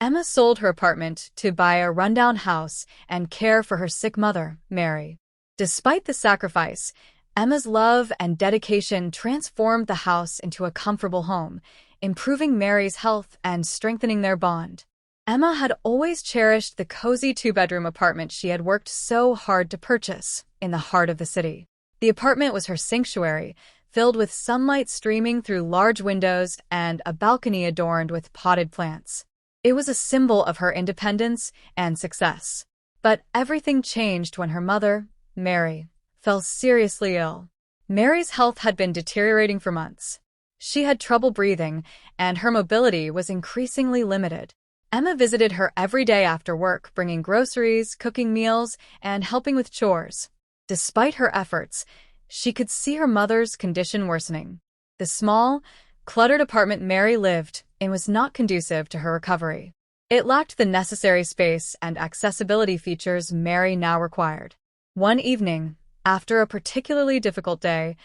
Emma sold her apartment to buy a rundown house and care for her sick mother, Mary. Despite the sacrifice, Emma's love and dedication transformed the house into a comfortable home, improving Mary's health and strengthening their bond. Emma had always cherished the cozy two-bedroom apartment she had worked so hard to purchase in the heart of the city. The apartment was her sanctuary, filled with sunlight streaming through large windows and a balcony adorned with potted plants. It was a symbol of her independence and success. But everything changed when her mother, Mary, fell seriously ill. Mary's health had been deteriorating for months. She had trouble breathing, and her mobility was increasingly limited. Emma visited her every day after work, bringing groceries, cooking meals, and helping with chores. Despite her efforts, she could see her mother's condition worsening. The small, cluttered apartment Mary lived in was not conducive to her recovery. It lacked the necessary space and accessibility features Mary now required. One evening, after a particularly difficult day,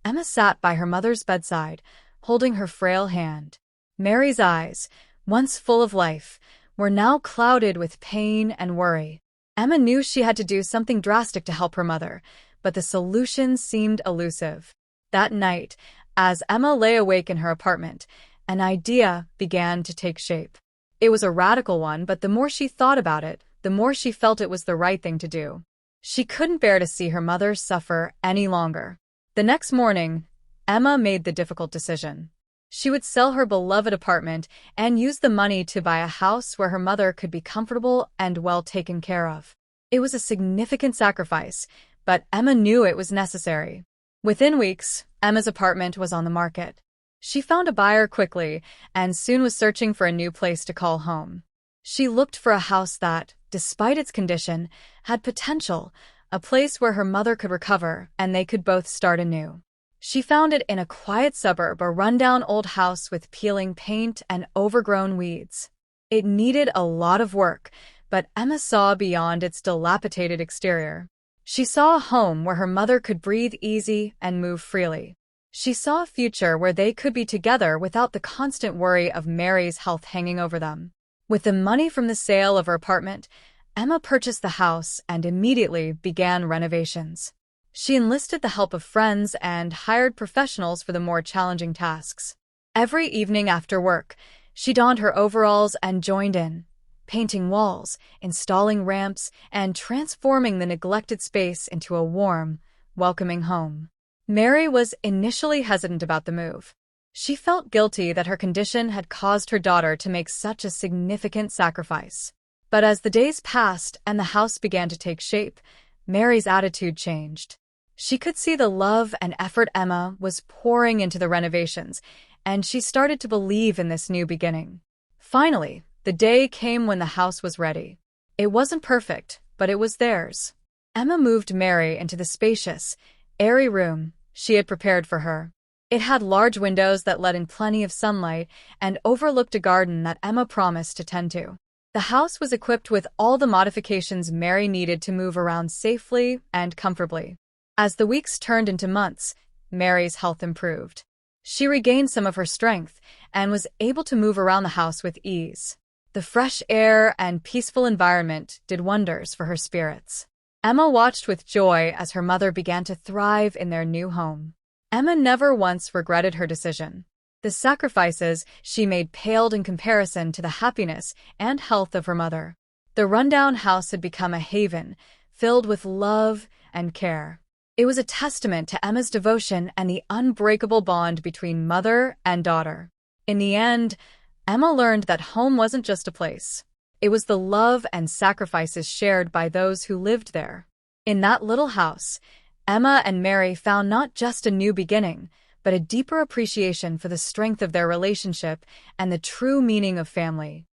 Emma sat by her mother's bedside, holding her frail hand. Mary's eyes, once full of life, were now clouded with pain and worry. Emma knew she had to do something drastic to help her mother, but the solution seemed elusive. That night, as Emma lay awake in her apartment, an idea began to take shape. It was a radical one, but the more she thought about it, the more she felt it was the right thing to do. She couldn't bear to see her mother suffer any longer. The next morning, Emma made the difficult decision. She would sell her beloved apartment and use the money to buy a house where her mother could be comfortable and well taken care of. It was a significant sacrifice, but Emma knew it was necessary. Within weeks, Emma's apartment was on the market. She found a buyer quickly and soon was searching for a new place to call home. She looked for a house that, despite its condition, had potential, a place where her mother could recover and they could both start anew. She found it in a quiet suburb, a rundown old house with peeling paint and overgrown weeds. It needed a lot of work, but Emma saw beyond its dilapidated exterior. She saw a home where her mother could breathe easy and move freely. She saw a future where they could be together without the constant worry of Mary's health hanging over them. With the money from the sale of her apartment, Emma purchased the house and immediately began renovations. She enlisted the help of friends and hired professionals for the more challenging tasks. Every evening after work, she donned her overalls and joined in, painting walls, installing ramps, and transforming the neglected space into a warm, welcoming home. Mary was initially hesitant about the move. She felt guilty that her condition had caused her daughter to make such a significant sacrifice. But as the days passed and the house began to take shape, Mary's attitude changed. She could see the love and effort Emma was pouring into the renovations, and she started to believe in this new beginning. Finally, the day came when the house was ready. It wasn't perfect, but it was theirs. Emma moved Mary into the spacious, airy room she had prepared for her. It had large windows that let in plenty of sunlight and overlooked a garden that Emma promised to tend to. The house was equipped with all the modifications Mary needed to move around safely and comfortably. As the weeks turned into months, Mary's health improved. She regained some of her strength and was able to move around the house with ease. The fresh air and peaceful environment did wonders for her spirits. Emma watched with joy as her mother began to thrive in their new home. Emma never once regretted her decision. The sacrifices she made paled in comparison to the happiness and health of her mother. The rundown house had become a haven, filled with love and care. It was a testament to Emma's devotion and the unbreakable bond between mother and daughter. In the end, Emma learned that home wasn't just a place. It was the love and sacrifices shared by those who lived there. In that little house, Emma and Mary found not just a new beginning, but a deeper appreciation for the strength of their relationship and the true meaning of family.